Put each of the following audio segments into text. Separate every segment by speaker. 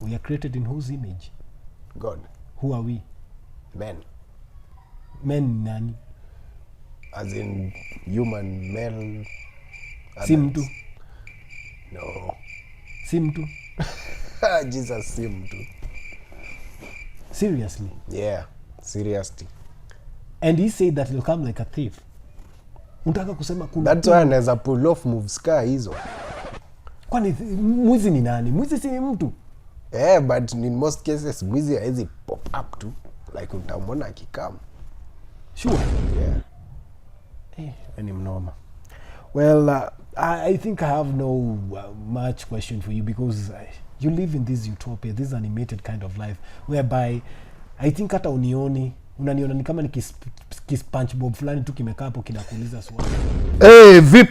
Speaker 1: we are created in whose image?
Speaker 2: God.
Speaker 1: Who are we?
Speaker 2: Men.
Speaker 1: Men nani?
Speaker 2: As in human, male.
Speaker 1: Si mtu.
Speaker 2: No.
Speaker 1: Si mtu.
Speaker 2: Jesus, si mtu.
Speaker 1: Seriously?
Speaker 2: Yeah, seriously.
Speaker 1: And he said that he'll come like a thief. Unataka kusema kuna...
Speaker 2: That's why anaweza pull off moves ka hizo.
Speaker 1: Kwani mwizi ni nani? Mwizi si mtu.
Speaker 2: Yeah, but in most cases mwizi haezi pop up tu. Like utamwona akikam.
Speaker 1: Sure.
Speaker 2: Yeah.
Speaker 1: Any mnoma. Well, I think I have no much question for you because you live in this utopia, this animated kind of life whereby I think hata unaniona ni kama ni SpongeBob fulani tu kimekaa hapo kinakuuliza swali.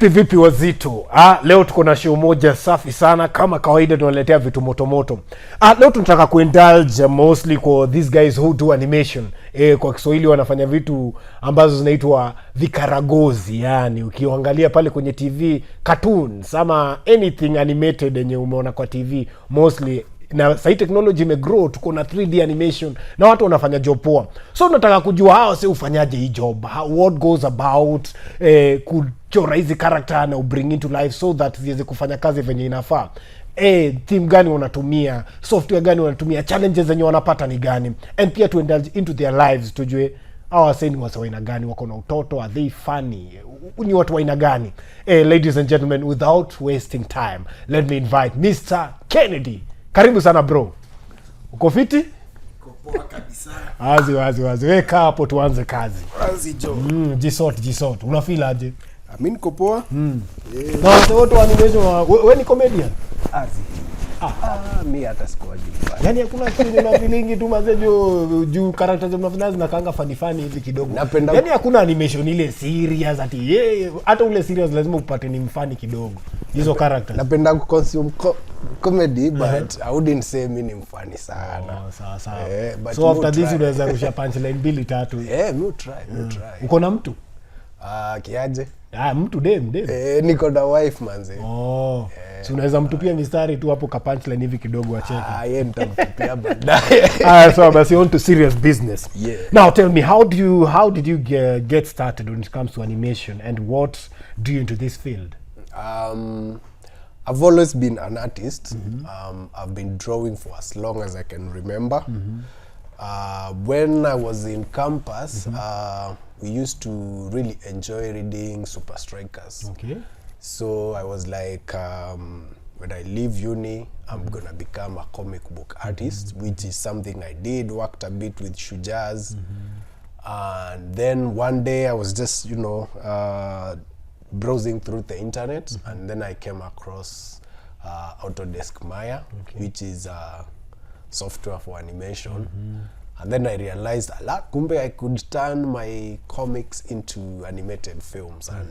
Speaker 1: Vipi wazito? Leo tuko na show moja safi sana kama kawaida tunaletea vitu moto. Leo tunataka kuindulge mostly kwa these guys who do animation. Kwa Kiswahili wanafanya vitu ambazo zinaitwa vikaragozi, yani ukiangalia pale kwenye TV cartoons ama anything animated yenye umeona kwa TV mostly. Na sasa technology imegrow, tuko na 3D animation na watu wanafanya job poa. So tunataka kujua hao si ufanyaje hii job, what goes about kuchora hizi character na bring into life so that ziweze kufanya kazi venye inafaa. Team gani wanatumia, software gani wanatumia, challenges zenye wanapata ni gani, and pia to indulge into their lives tujue hawa ni watu wa aina gani, wako na utoto, are they funny, ni watu wa aina gani. Ladies and gentlemen, without wasting time, let me invite Mr. Kennedy. Karibu sana bro. Uko fiti?
Speaker 3: Uko poa kabisa.
Speaker 1: Wazi. Weka hapo tuanze kazi.
Speaker 3: Wazi jo.
Speaker 1: Jisort. Unafeel aje?
Speaker 3: Mimi niko poa.
Speaker 1: Yeah. Na watu wa animation wewe ni comedian?
Speaker 2: Azi. Mimi hata sikuwaji.
Speaker 1: Yaani hakuna kitu na feeling tu mazee juu characters mnafanya zinakaanga funny hivi kidogo. Yaani hakuna animation ile serious ati hata ule serious lazima upate ni mfani kidogo. Hizo characters.
Speaker 2: Napenda ku consume comedy but I wouldn't say mimi ni mfani sana.
Speaker 1: Sawa. So after this unaweza rusha punchline 2-3.
Speaker 2: Mimi try.
Speaker 1: Uko na mtu?
Speaker 2: Kiaje?
Speaker 1: Mtu dem.
Speaker 2: Niko na wife manze.
Speaker 1: So unaweza mtupia mistari tu hapo ka punchline hivi kidogo acheke.
Speaker 2: Yeye nitamtupia baadaye.
Speaker 1: So basi on to serious business.
Speaker 2: Yeah.
Speaker 1: Now tell me, how did you get started when it comes to animation and what drew you into this field?
Speaker 2: I've always been an artist. I've been drawing for as long as I can remember. When I was in campus, we used to really enjoy reading Super Strikers.
Speaker 1: Okay.
Speaker 2: So I was like, when I leave uni, I'm gonna become a comic book artist, which is something I did, worked a bit with Shujaz. And then one day I was just, browsing through the internet, and then I came across Autodesk Maya, which is software for animation. And then I realized kumbe I could turn my comics into animated films, and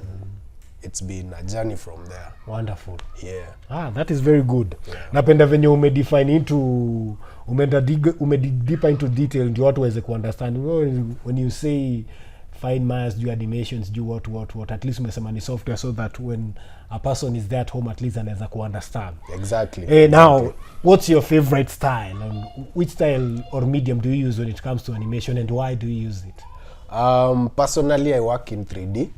Speaker 2: it's been a journey from there.
Speaker 1: Wonderful.
Speaker 2: Yeah.
Speaker 1: That is very good. Yeah. Napenda venye umedefine into deeper into detail ndio watu waweze kuunderstand. When you say fine Maya's do animations, do what at least umesema ni software so that when a person is there at home at least anaweza kuunderstand.
Speaker 2: Exactly.
Speaker 1: Now, what's your favorite style, and which style or medium do you use when it comes to animation, and why do you use it?
Speaker 2: Personally, I work in 3D,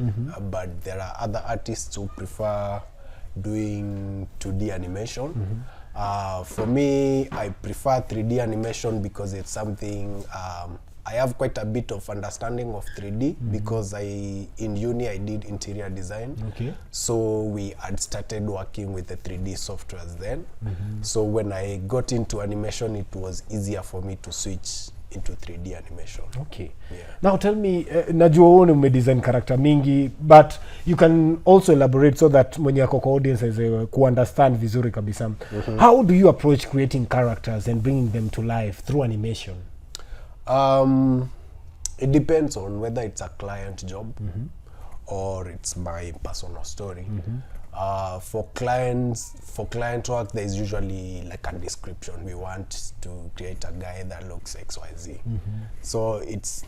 Speaker 2: but there are other artists who prefer doing 2D animation. For me, I prefer 3D animation because it's something I have quite a bit of understanding of 3D because in uni I did interior design.
Speaker 1: Okay.
Speaker 2: So we had started working with the 3D softwares then. So when I got into animation, it was easier for me to switch into 3D animation.
Speaker 1: Okay.
Speaker 2: Yeah.
Speaker 1: Now tell me, najua wewe umedesign character mingi, but you can also elaborate so that when yako kwa audience is ku understand vizuri kabisa. How do you approach creating characters and bringing them to life through animation?
Speaker 2: It depends on whether it's a client job or it's my personal story. For client work, there's usually like a description. We want to create a guy that looks XYZ. So it's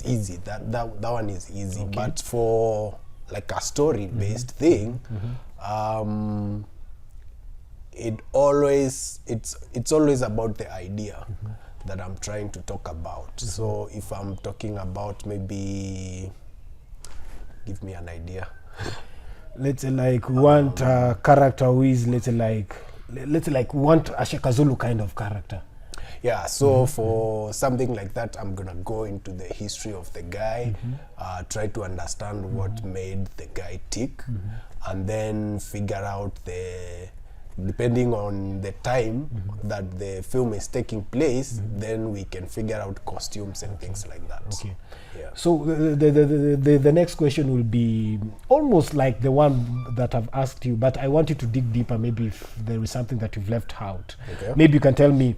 Speaker 2: easy. That one is easy.
Speaker 1: Okay.
Speaker 2: But for like a story based thing, it's always about the idea that I'm trying to talk about. So if I'm talking about, maybe give me an idea.
Speaker 1: Let's say like we want a character who is let's say like we want a Shekazulu kind of character.
Speaker 2: Yeah, so for something like that, I'm gonna go into the history of the guy, try to understand what made the guy tick, and then figure out depending on the time that the film is taking place, then we can figure out costumes and things like that.
Speaker 1: Okay.
Speaker 2: Yeah.
Speaker 1: So the next question will be almost like the one that I've asked you, but I want you to dig deeper. Maybe if there is something that you've left out,
Speaker 2: Okay.
Speaker 1: maybe you can tell me.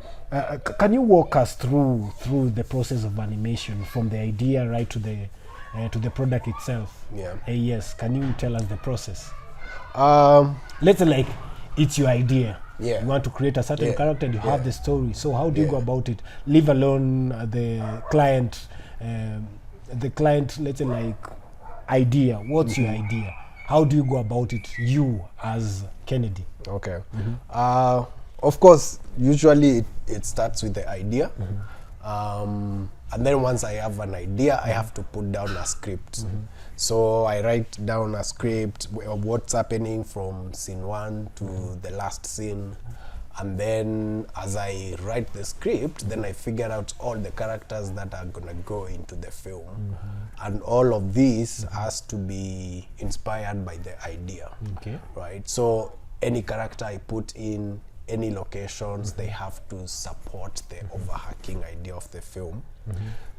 Speaker 1: Can you walk us through the process of animation from the idea right to the product itself?
Speaker 2: Yeah.
Speaker 1: Yes. Can you tell us the process?
Speaker 2: Let's
Speaker 1: say like it's your idea.
Speaker 2: Yeah.
Speaker 1: You want to create a certain
Speaker 2: Yeah.
Speaker 1: character and you have the story. So how do you
Speaker 2: Yeah.
Speaker 1: go about it? Leave alone the client, let's say like idea. What's your idea? How do you go about it, you as Kennedy?
Speaker 2: Okay. Of course, usually it starts with the idea. And then once I have an idea, I have to put down a script. So I write down a script of what's happening from scene 1 to the last scene. And then as I write the script, then I figure out all the characters that are gonna go into the film. And all of this has to be inspired by the idea.
Speaker 1: Okay.
Speaker 2: Right? So any character I put in, any locations, they have to support the overarching idea of the film.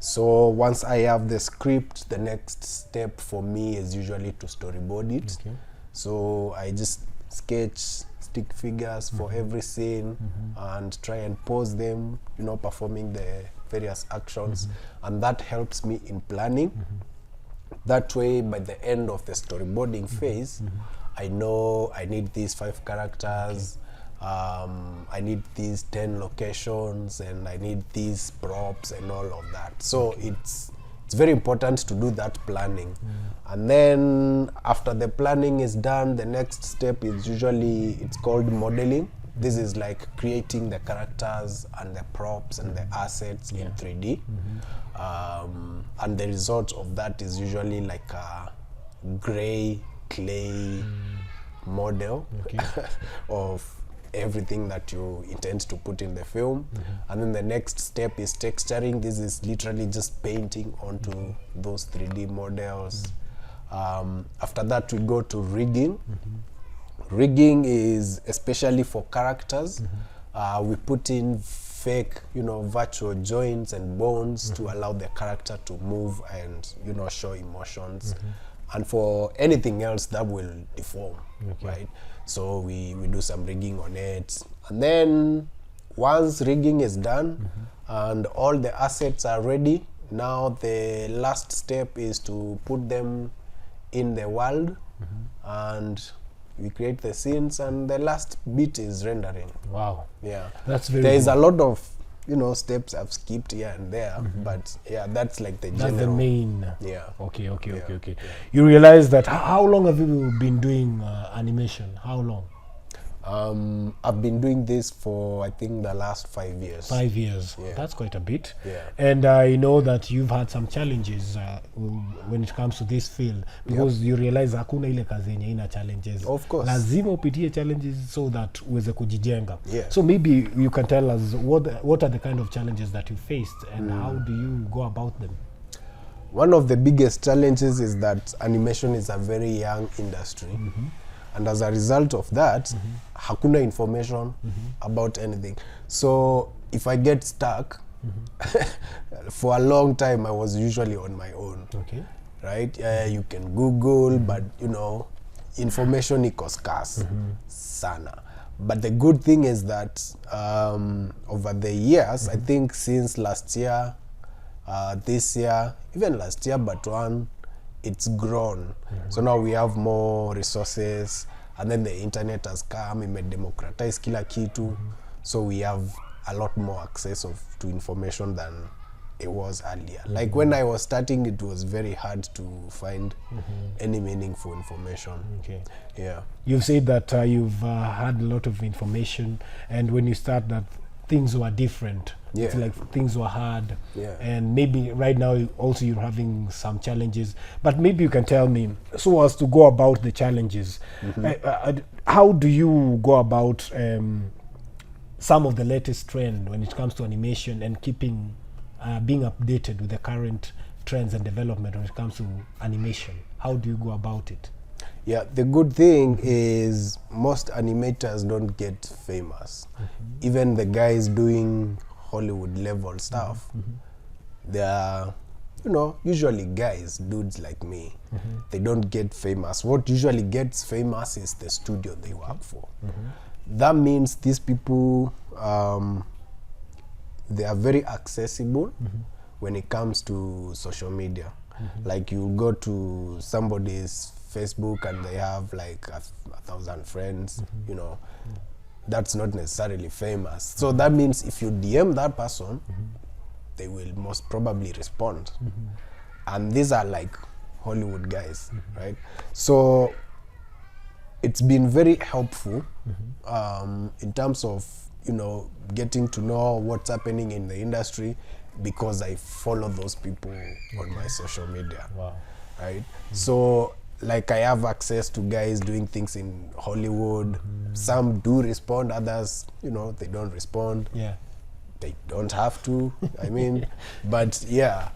Speaker 2: So once I have the script, the next step for me is usually to storyboard it.
Speaker 1: Okay.
Speaker 2: So I just sketch stick figures for every scene and try and pose them, performing the various actions. And that helps me in planning. That way, by the end of the storyboarding phase, I know I need these 5 characters, I need these 10 locations, and I need these props and all of that. So it's very important to do that planning. And then after the planning is done, the next step is usually, it's called modeling. This is like creating the characters and the props and the assets in 3D. And the result of that is usually like a gray clay model of everything that you intend to put in the film. And then the next step is texturing. This is literally just painting onto those 3D models. After that, we go to rigging. Rigging is especially for characters. We put in fake, virtual joints and bones to allow the character to move and, show emotions. And for anything else that will deform, right? So we do some rigging on it. And then once rigging is done and all the assets are ready, now the last step is to put them in the world, and we create the scenes, and the last bit is rendering.
Speaker 1: Wow.
Speaker 2: Yeah.
Speaker 1: That's very
Speaker 2: There is
Speaker 1: good.
Speaker 2: a lot of steps I've skipped here and there, but yeah, that's like the general.
Speaker 1: That's the main.
Speaker 2: Yeah.
Speaker 1: Okay.
Speaker 2: Yeah.
Speaker 1: You realize that how long have you been doing animation? How long?
Speaker 2: I've been doing this for, I think, the last 5 years.
Speaker 1: 5 years.
Speaker 2: Yeah.
Speaker 1: That's quite a bit.
Speaker 2: Yeah.
Speaker 1: And I know that you've had some challenges when it comes to this field, because you realize hakuna ile kazi yenye ina challenges.
Speaker 2: Of course.
Speaker 1: Lazima upitie challenges so that uweze kujijenga.
Speaker 2: Yeah.
Speaker 1: So maybe you can tell us what are the kind of challenges that you faced and how do you go about them?
Speaker 2: One of the biggest challenges is that animation is a very young industry. And as a result of that, hakuna information about anything. So if I get stuck, for a long time I was usually on my own.
Speaker 1: Okay.
Speaker 2: Right? You can Google, but information iko scarce sana. But the good thing is that over the years, I think since last year, this year, even last year, but one, it's grown. So now we have more resources, and then the internet has come, it democratize kila kitu. So we have a lot more access to information than it was earlier. Like when I was starting, it was very hard to find any meaningful information.
Speaker 1: Okay.
Speaker 2: Yeah.
Speaker 1: You've said that you've had a lot of information, and when you start that things were different.
Speaker 2: Yeah.
Speaker 1: It's like things were hard.
Speaker 2: Yeah.
Speaker 1: And maybe right now also you're having some challenges. But maybe you can tell me, so as to go about the challenges, how do you go about some of the latest trend when it comes to animation and keeping being updated with the current trends and development when it comes to animation? How do you go about it?
Speaker 2: Yeah, the good thing is most animators don't get famous. Even the guys doing Hollywood level stuff, they are, you know, usually guys, dudes like me. They don't get famous. What usually gets famous is the studio they work for. That means these people, they are very accessible when it comes to social media. Like you go to somebody's Facebook and they have like a 1,000 friends, you know, that's not necessarily famous. So that means if you DM that person, they will most probably respond. And these are like Hollywood guys, right? So it's been very helpful in terms of, you know, getting to know what's happening in the industry, because I follow those people on my social media.
Speaker 1: Wow.
Speaker 2: Right? So like I have access to guys doing things in Hollywood. Some do respond, others, you know, they don't respond.
Speaker 1: Yeah.
Speaker 2: They don't have to, I mean, but yeah,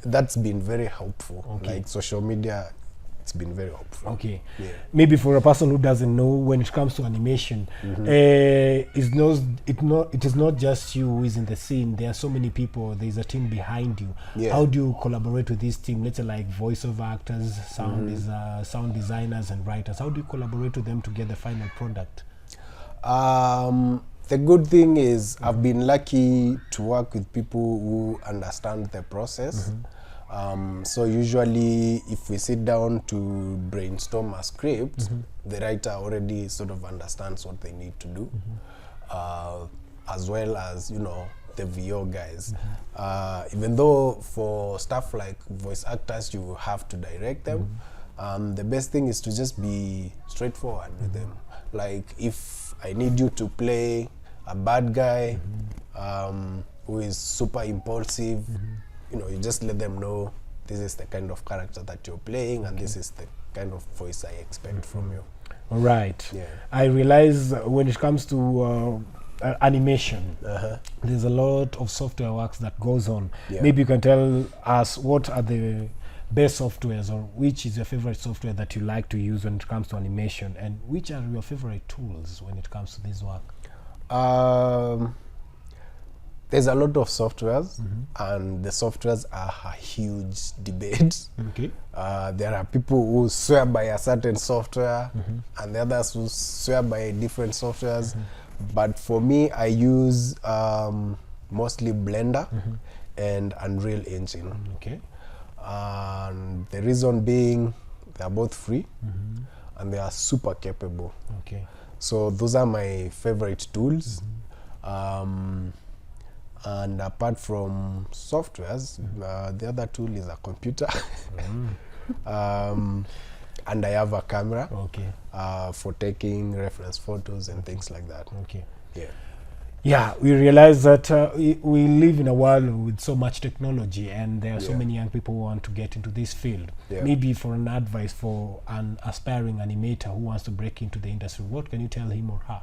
Speaker 2: that's been very helpful.
Speaker 1: Okay.
Speaker 2: Like social media, it's been very helpful.
Speaker 1: Okay.
Speaker 2: Yeah.
Speaker 1: Maybe for a person who doesn't know, when it comes to animation, it is not just you who is in the scene. There are so many people. There's a team behind you.
Speaker 2: Yeah.
Speaker 1: How do you collaborate with this team? Let's say like voiceover actors, sound designers, and writers. How do you collaborate with them to get the final product?
Speaker 2: The good thing is I've been lucky to work with people who understand the process. So usually if we sit down to brainstorm a script, the writer already sort of understands what they need to do, as well as, you know, the VO guys. Even though for stuff like voice actors, you have to direct them, the best thing is to just be straightforward with them. Like if I need you to play a bad guy who is super impulsive, you know, you just let them know this is the kind of character that you're playing, and this is the kind of voice I expect from you.
Speaker 1: All right.
Speaker 2: Yeah.
Speaker 1: I realize when it comes to animation, there's a lot of software works that goes on.
Speaker 2: Yeah.
Speaker 1: Maybe you can tell us what are the best softwares, or which is your favorite software that you like to use when it comes to animation, and which are your favorite tools when it comes to this work?
Speaker 2: There's a lot of softwares, and the softwares are a huge debate.
Speaker 1: Okay.
Speaker 2: There are people who swear by a certain software, and the others who swear by different softwares. But for me, I use mostly Blender and Unreal Engine.
Speaker 1: Okay.
Speaker 2: And the reason being, they are both free and they are super capable.
Speaker 1: Okay.
Speaker 2: So those are my favorite tools. And apart from softwares, the other tool is a computer. And I have a camera for taking reference photos and things like that.
Speaker 1: Okay.
Speaker 2: Yeah.
Speaker 1: Yeah, we realize that we live in a world with so much technology, and there are so many young people who want to get into this field.
Speaker 2: Yeah.
Speaker 1: Maybe for an advice for an aspiring animator who wants to break into the industry, what can you tell him or her?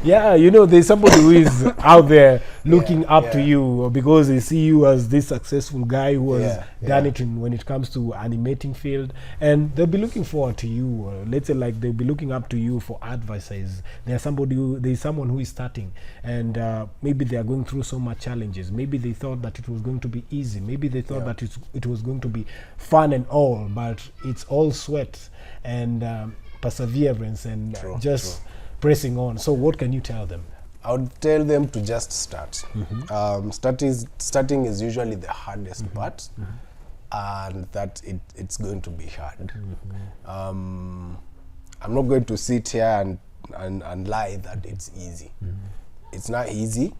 Speaker 1: Yeah, you know, there's somebody who is out there looking up to you because they see you as this successful guy who has done it when it comes to animating field, and they'll be looking forward to you. Let's say like they'll be looking up to you for advices. There's someone who is starting, and maybe they are going through so much challenges. Maybe they thought that it was going to be easy. Maybe they thought that it was going to be fun and all, but it's all sweat and perseverance and pressing on. So what can you tell them?
Speaker 2: I would tell them to just start. Starting is usually the hardest part, and that it's going to be hard. I'm not going to sit here and lie that it's easy. It's not easy.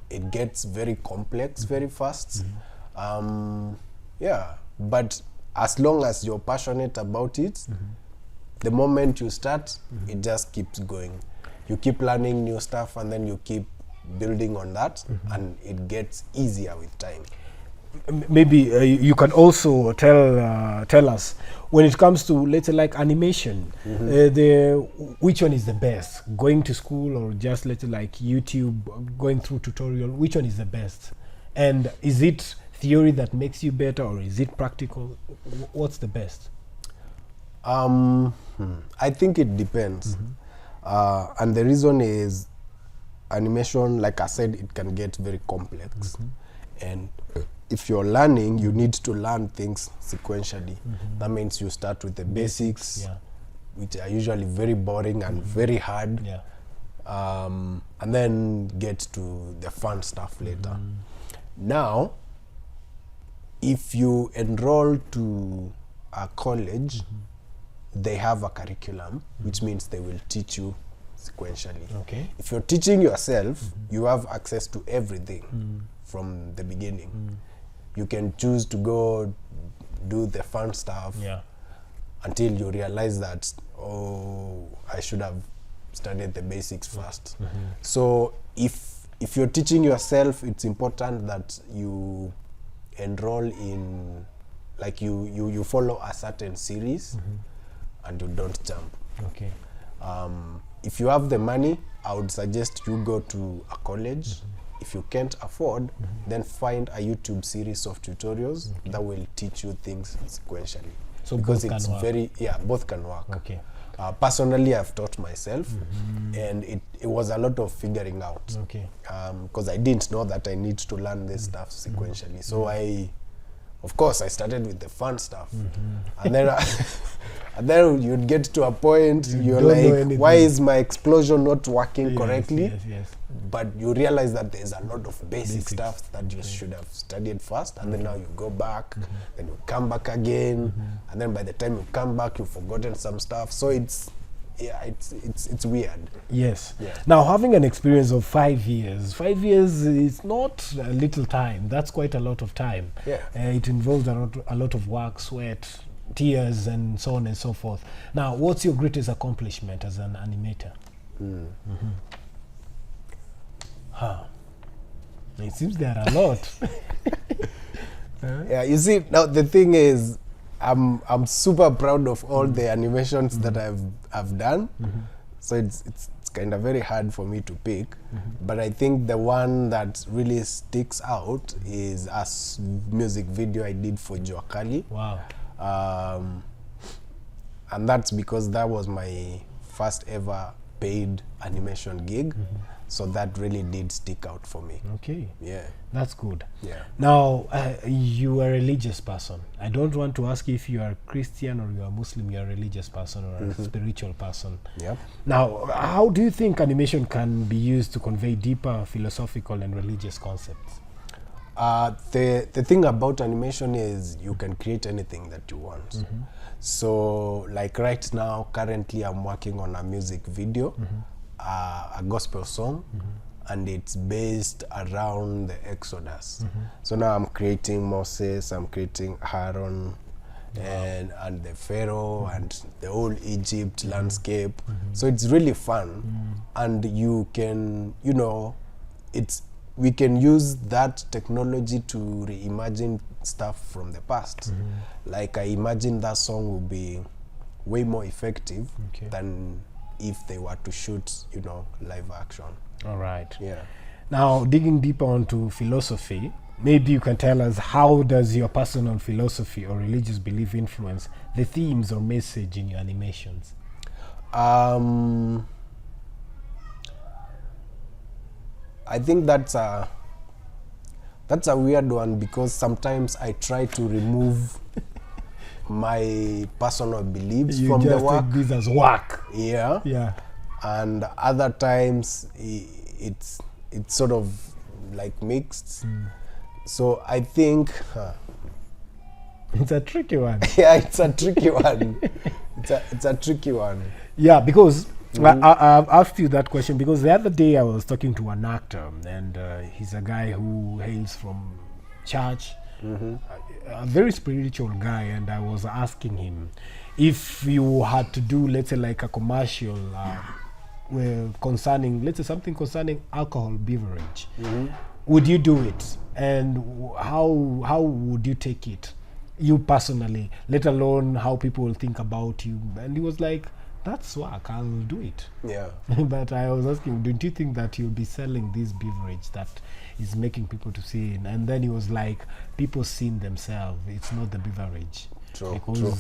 Speaker 2: It gets very complex very fast. Yeah, but as long as you're passionate about it, the moment you start, it just keeps going. You keep learning new stuff, and then you keep building on that, and it gets easier with time.
Speaker 1: Maybe you can also tell us, when it comes to, let's say, like animation, which one is the best? Going to school, or just, let's say, like YouTube, going through tutorial? Which one is the best? And is it theory that makes you better, or is it practical? What's the best?
Speaker 2: I think it depends. And the reason is, animation, like I said, it can get very complex. And if you're learning, you need to learn things sequentially. That means you start with the basics, which are usually very boring and very hard, and then get to the fun stuff later. Now, if you enroll to a college, they have a curriculum, which means they will teach you sequentially.
Speaker 1: Okay.
Speaker 2: If you're teaching yourself, you have access to everything from the beginning. You can choose to go do the fun stuff until you realize that, oh, I should have studied the basics first. So if you're teaching yourself, it's important that you enroll in, like, you follow a certain series and you don't jump.
Speaker 1: Okay.
Speaker 2: If you have the money, I would suggest you go to a college. If you can't afford, then find a YouTube series of tutorials that will teach you things sequentially.
Speaker 1: So
Speaker 2: because
Speaker 1: both
Speaker 2: it's
Speaker 1: can work.
Speaker 2: both can work.
Speaker 1: Okay.
Speaker 2: Personally, I've taught myself, and it was a lot of figuring out.
Speaker 1: Okay.
Speaker 2: Because I didn't know that I need to learn this stuff sequentially. So of course, I started with the fun stuff, and then and then you'd get to a point you're like, why is my explosion not working correctly?
Speaker 1: Yes.
Speaker 2: But you realize that there's a lot of basic stuff that you should have studied first, and then now you go back, then you come back again, and then by the time you come back, you've forgotten some stuff. So it's weird.
Speaker 1: Yes.
Speaker 2: Yeah.
Speaker 1: Now, having an experience of 5 years, 5 years is not a little time. That's quite a lot of time.
Speaker 2: Yeah.
Speaker 1: It involves a lot of work, sweat, tears, and so on and so forth. Now, what's your greatest accomplishment as an animator? It seems there are a lot.
Speaker 2: Yeah, you see, now the thing is, I'm super proud of all the animations that I've done. So it's kind of very hard for me to pick, but I think the one that really sticks out is a music video I did for Jua Kali.
Speaker 1: Wow.
Speaker 2: And that's because that was my first ever paid animation gig. So that really did stick out for me.
Speaker 1: Okay.
Speaker 2: Yeah.
Speaker 1: That's good.
Speaker 2: Yeah.
Speaker 1: Now, you are a religious person. I don't want to ask if you are Christian or you are Muslim. You are a religious person or a spiritual person.
Speaker 2: Yep.
Speaker 1: Now, how do you think animation can be used to convey deeper philosophical and religious concepts?
Speaker 2: The thing about animation is you can create anything that you want. So, like right now, currently I'm working on a music video, a gospel song, and it's based around the Exodus. So now I'm creating Moses, I'm creating Aaron, and the Pharaoh and the whole Egypt landscape. So it's really fun, and you can, we can use that technology to reimagine stuff from the past. Like, I imagine that song will be way more effective than if they were to shoot, live action.
Speaker 1: All right.
Speaker 2: Yeah.
Speaker 1: Now, digging deeper onto philosophy, maybe you can tell us, how does your personal philosophy or religious belief influence the themes or message in your animations?
Speaker 2: I think that's a weird one, because sometimes I try to remove my personal beliefs from the work.
Speaker 1: You just take this as work.
Speaker 2: Yeah.
Speaker 1: Yeah.
Speaker 2: And other times it's sort of like mixed. So I think
Speaker 1: it's a tricky one.
Speaker 2: yeah, it's a tricky one. It's a tricky one.
Speaker 1: Yeah, because I've asked you that question because the other day I was talking to an actor, and he's a guy who hails from church, a very spiritual guy, and I was asking him if you had to do, let's say, like a commercial concerning, let's say, something concerning alcohol beverage, would you do it, and how would you take it, you personally, let alone how people will think about you? And he was like, that's work, I'll do it.
Speaker 2: Yeah.
Speaker 1: But I was asking, don't you think that you'll be selling this beverage that is making people to sin? And then he was like, people sin themselves, it's not the beverage.
Speaker 2: True,
Speaker 1: because
Speaker 2: true.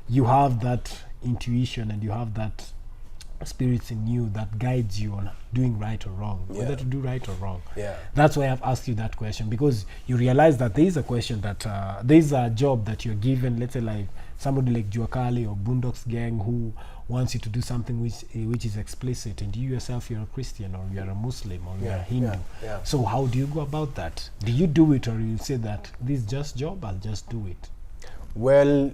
Speaker 1: you have that intuition and you have that spirits in you that guides you on doing right or wrong,
Speaker 2: Yeah.
Speaker 1: whether to do right or wrong.
Speaker 2: Yeah.
Speaker 1: That's why I've asked you that question, because you realize that there is a question that there is a job that you're given, let's say like somebody like Juakali or Boondocks Gang, who wants you to do something which is explicit, and you yourself, you're a Christian or you're a Muslim or you're a Hindu.
Speaker 2: Yeah.
Speaker 1: So how do you go about that? Do you do it, or you say that this is just job, I'll just do it?
Speaker 2: Well,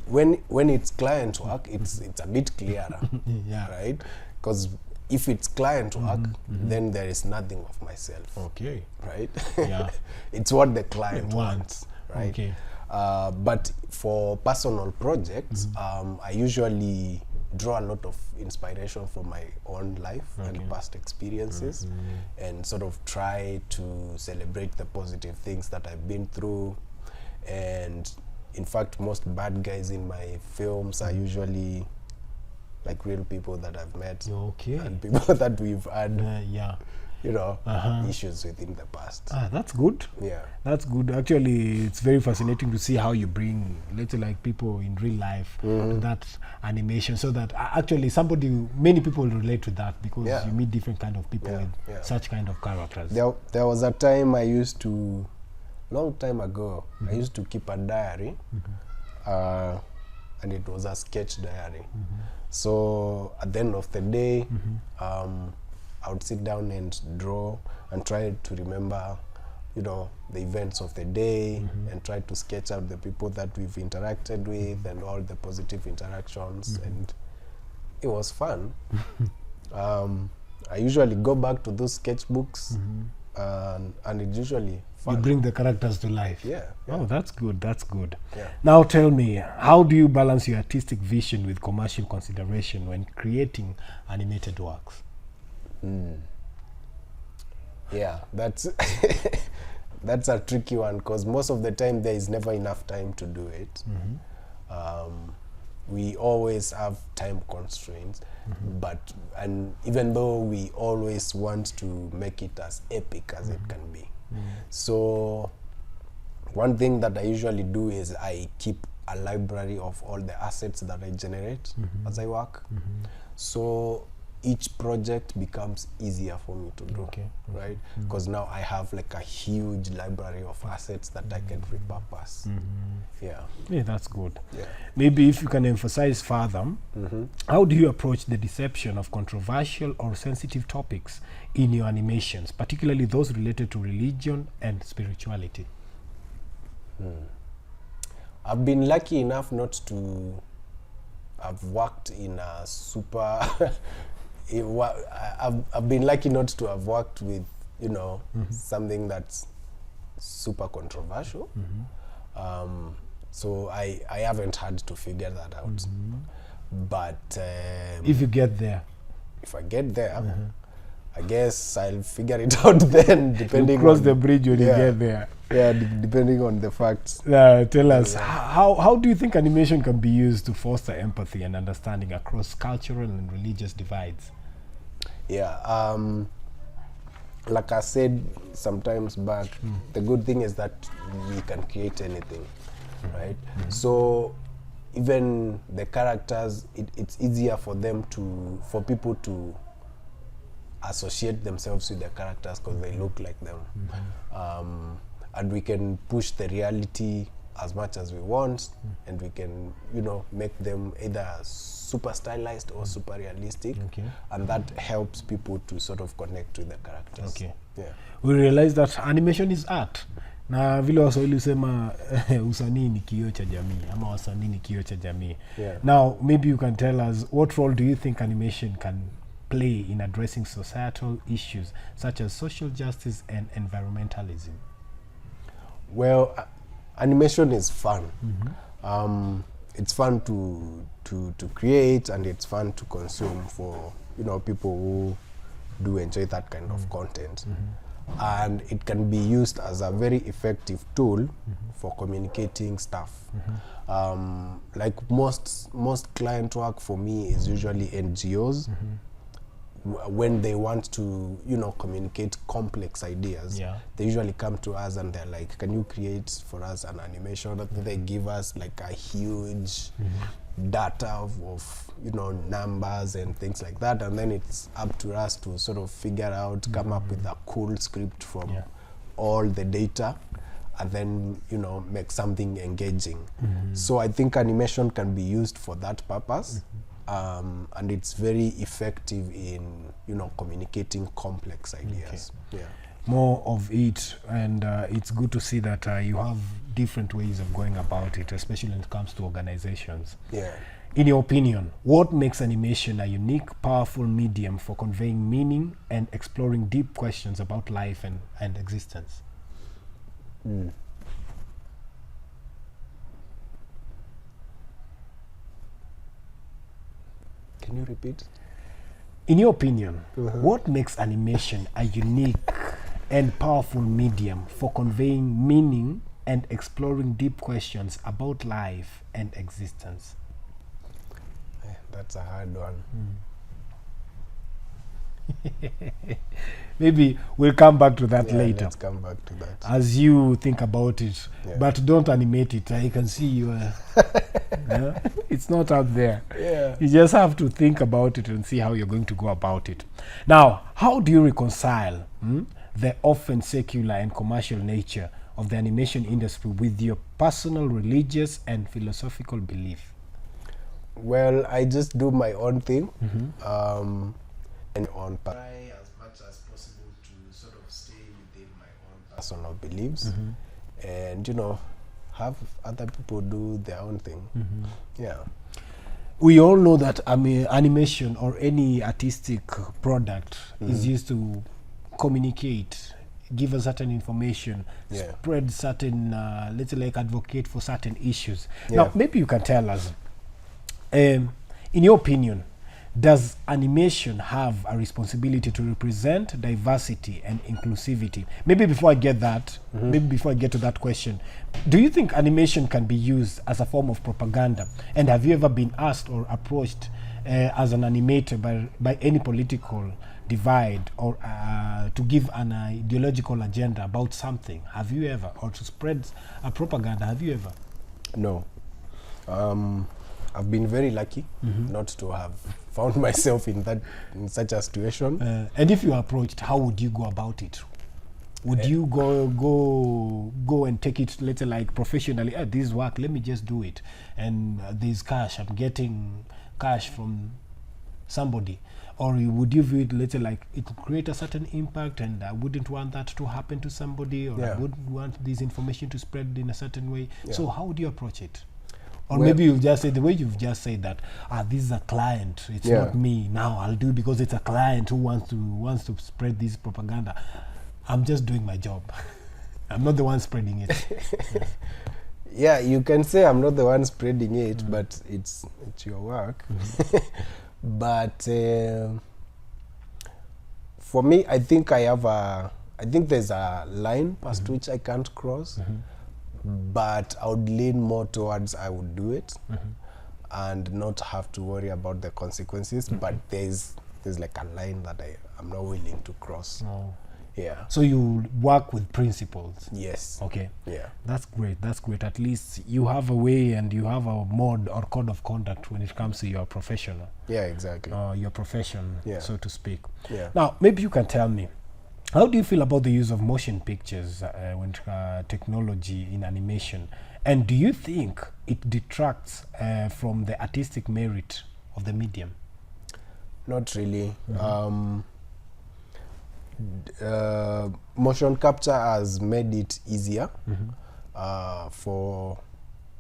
Speaker 2: when it's client work, it's a bit clearer,
Speaker 1: Yeah.
Speaker 2: right? Because if it's client work, then there is nothing of myself,
Speaker 1: Okay.
Speaker 2: right?
Speaker 1: Yeah.
Speaker 2: It's what the client
Speaker 1: It
Speaker 2: wants, right?
Speaker 1: Okay.
Speaker 2: But for personal projects, I usually draw a lot of inspiration from my own life and past experiences, and sort of try to celebrate the positive things that I've been through. And in fact, most bad guys in my films are usually like real people that I've met,
Speaker 1: Okay.
Speaker 2: and people that we've had,
Speaker 1: Yeah.
Speaker 2: you know, issues with in the past.
Speaker 1: That's good.
Speaker 2: Yeah.
Speaker 1: That's good. Actually, it's very fascinating to see how you bring, let's say, like people in real life to that animation, so that actually many people relate to that, because
Speaker 2: Yeah.
Speaker 1: you meet different kind of people with
Speaker 2: Yeah.
Speaker 1: such kind of characters.
Speaker 2: There was a time I used to, long time ago, I used to keep a diary, and it was a sketch diary. So at the end of the day, I would sit down and draw and try to remember, you know, the events of the day, and try to sketch out the people that we've interacted with and all the positive interactions, and it was fun. I usually go back to those sketchbooks, and it's usually fun.
Speaker 1: You bring the characters to life.
Speaker 2: Yeah, yeah.
Speaker 1: Oh, that's good. That's good.
Speaker 2: Yeah.
Speaker 1: Now tell me, how do you balance your artistic vision with commercial consideration when creating animated works?
Speaker 2: Yeah, that's that's a tricky one, because most of the time there is never enough time to do it. We always have time constraints, and even though we always want to make it as epic as it can be. So one thing that I usually do is I keep a library of all the assets that I generate as I work. So each project becomes easier for me to do, right? Because now I have like a huge library of assets that I can repurpose. Yeah.
Speaker 1: Yeah, that's good.
Speaker 2: Yeah.
Speaker 1: Maybe if you can emphasize further, how do you approach the deception of controversial or sensitive topics in your animations, particularly those related to religion and spirituality?
Speaker 2: I've been lucky enough not to have worked in a super I've been lucky not to have worked with, you know, something that's super controversial. So I haven't had to figure that out. But
Speaker 1: If you get there.
Speaker 2: if I get there, I guess I'll figure it out then, depending
Speaker 1: You cross
Speaker 2: on
Speaker 1: the bridge when you
Speaker 2: yeah.
Speaker 1: get there.
Speaker 2: Yeah, depending on the facts.
Speaker 1: Tell us, how do you think animation can be used to foster empathy and understanding across cultural and religious divides?
Speaker 2: Yeah, like I said sometimes back, the good thing is that we can create anything, right? So even the characters, it's easier for people to associate themselves with the characters because they look like them. And we can push the reality as much as we want, and we can, you know, make them either super stylized or super realistic, and that helps people to sort of connect with the characters.
Speaker 1: Okay.
Speaker 2: Yeah.
Speaker 1: We realize that animation is art. Na vile Waswahili husema usanii ni kioo cha jamii ama wasanii ni kioo cha jamii.
Speaker 2: Yeah.
Speaker 1: Now maybe you can tell us, what role do you think animation can play in addressing societal issues such as social justice and environmentalism?
Speaker 2: Well, animation is fun. It's fun to create, and it's fun to consume for, you know, people who do enjoy that kind of content. And it can be used as a very effective tool for communicating stuff. Like most client work for me is usually NGOs. When they want to, you know, communicate complex ideas, they usually come to us and they're like, can you create for us an animation? They give us like a huge data of, you know, numbers and things like that, and then it's up to us to sort of figure out, come up with a cool script from all the data, and then, you know, make something engaging. So I think animation can be used for that purpose. And it's very effective in, you know, communicating complex ideas. Yeah.
Speaker 1: More of it, and it's good to see that you have different ways of going about it, especially when it comes to organizations.
Speaker 2: Yeah.
Speaker 1: In your opinion, what makes animation a unique, powerful medium for conveying meaning and exploring deep questions about life and existence?
Speaker 2: Can you repeat?
Speaker 1: In your opinion, what makes animation a unique and powerful medium for conveying meaning and exploring deep questions about life and existence?
Speaker 2: That's a hard one.
Speaker 1: Maybe we'll come back to that later.
Speaker 2: Let's come back to that.
Speaker 1: As you think about it, but don't animate it. I can see you. It's not out there.
Speaker 2: Yeah.
Speaker 1: You just have to think about it and see how you're going to go about it. Now, how do you reconcile the often secular and commercial nature of the animation industry with your personal religious and philosophical belief?
Speaker 2: Well, I just do my own thing, and try as much as possible to sort of stay within my own personal beliefs, and, you know, have other people do their own thing. Yeah.
Speaker 1: We all know that animation or any artistic product is used to communicate, give us certain information, spread certain, let's say, like advocate for certain issues. Now, maybe you can tell us, in your opinion, does animation have a responsibility to represent diversity and inclusivity? Maybe before I get that, maybe before I get to that question, do you think animation can be used as a form of propaganda? And have you ever been asked or approached as an animator by any political divide or to give an ideological agenda about something? Have you ever? Or to spread a propaganda? Have you ever?
Speaker 2: No. I've been very lucky not to have found myself in such a situation.
Speaker 1: And if you are approached, how would you go about it? Would you go and take it, let's say, like professionally? This work, let me just do it, and there's cash. I'm getting cash from somebody. Or would you view it, let's say, like it could create a certain impact, and I wouldn't want that to happen to somebody, or I wouldn't want this information to spread in a certain way. So how would you approach it? Or maybe you'll just say, the way you've just said that, this is a client, it's not me. Now I'll do it because it's a client who wants to spread this propaganda. I'm just doing my job. I'm not the one spreading it.
Speaker 2: Yeah, you can say I'm not the one spreading it, but it's your work. But for me, I think there's a line past which I can't cross. But I would lean more towards I would do it and not have to worry about the consequences. But there's like a line that I'm not willing to cross. Yeah.
Speaker 1: So you work with principles.
Speaker 2: Yes.
Speaker 1: Okay.
Speaker 2: Yeah.
Speaker 1: That's great. That's great. At least you have a way and you have a mode or code of conduct when it comes to your professional.
Speaker 2: Yeah, exactly.
Speaker 1: Your profession, so to speak.
Speaker 2: Yeah.
Speaker 1: Now, maybe you can tell me, how do you feel about the use of motion pictures when technology in animation? And do you think it detracts from the artistic merit of the medium?
Speaker 2: Not really. motion capture has made it easier for,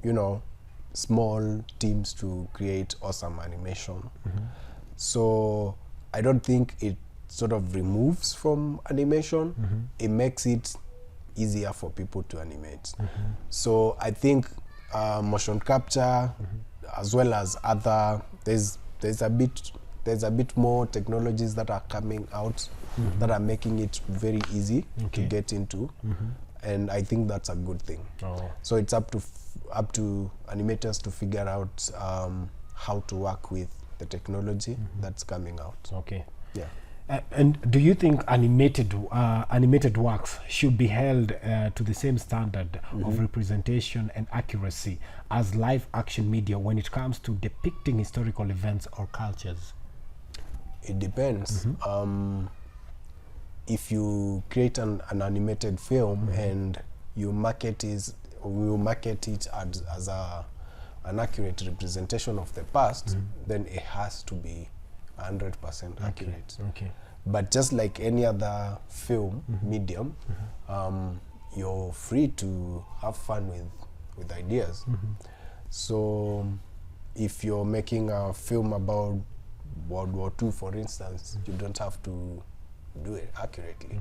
Speaker 2: you know, small teams to create awesome animation. So I don't think it sort of removes from animation. It makes it easier for people to animate. So I think motion capture, as well as other, there's a bit more technologies that are coming out that are making it very easy to get into, and I think that's a good thing. So it's up to animators to figure out how to work with the technology that's coming out.
Speaker 1: Okay.
Speaker 2: Yeah.
Speaker 1: And do you think animated works should be held to the same standard of representation and accuracy as live action media when it comes to depicting historical events or cultures?
Speaker 2: It depends. If you create an animated film and you market it as an accurate representation of the past, then it has to be 100% accurate.
Speaker 1: Okay.
Speaker 2: But just like any other film medium, you're free to have fun with ideas. So if you're making a film about World War II, for instance, you don't have to do it accurately.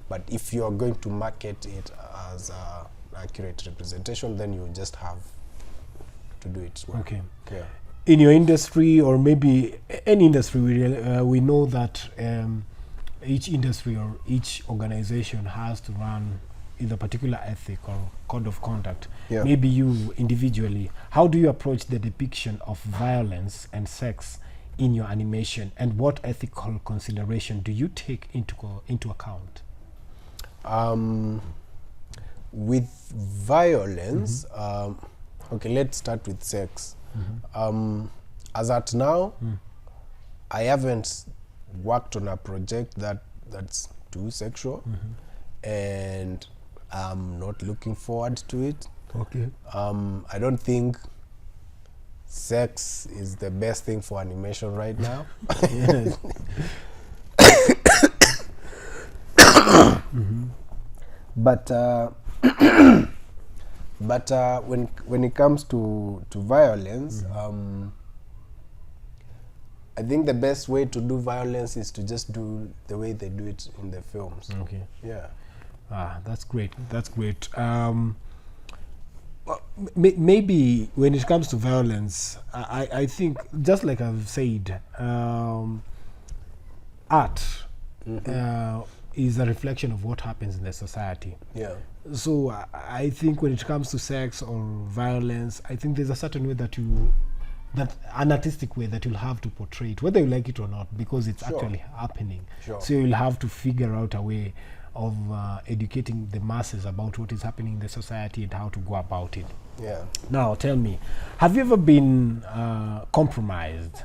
Speaker 2: But if you're going to market it as an accurate representation, then you just have to do it well. Yeah.
Speaker 1: In your industry, or maybe any industry, we know that each industry or each organization has to run either particular ethic or code of conduct. Maybe you individually, how do you approach the depiction of violence and sex in your animation, and what ethical consideration do you take into account?
Speaker 2: With violence, okay, let's start with sex. As at now, I haven't worked on a project that's too sexual, and I'm not looking forward to it. I don't think sex is the best thing for animation right now. But when it comes to violence, I think the best way to do violence is to just do the way they do it in the films. Yeah.
Speaker 1: That's great. Maybe when it comes to violence, I think, just like I've said, art is a reflection of what happens in the society. So I think when it comes to sex or violence, I think there's a certain way that an artistic way that you'll have to portray it, whether you like it or not, because it's actually happening. So you'll have to figure out a way of educating the masses about what is happening in the society and how to go about it. Now tell me, have you ever been compromised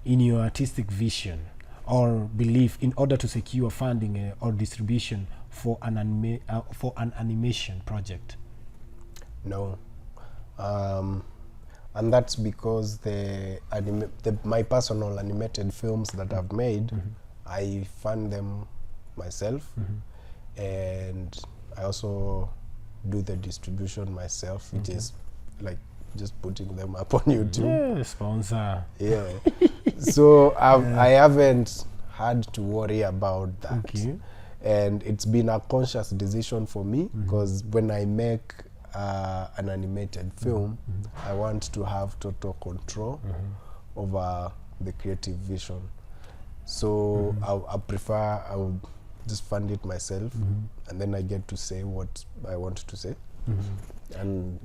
Speaker 1: in your artistic vision or belief in order to secure funding or distribution for an animation project?
Speaker 2: No. And that's because my personal animated films that I've made, I fund them myself, and I also do the distribution myself, which is like just putting them up on YouTube.
Speaker 1: Sponsor.
Speaker 2: So I haven't had to worry about that. And it's been a conscious decision for me, because when I make an animated film, I want to have total control over the creative vision. So I would just fund it myself, and then I get to say what I want to say. And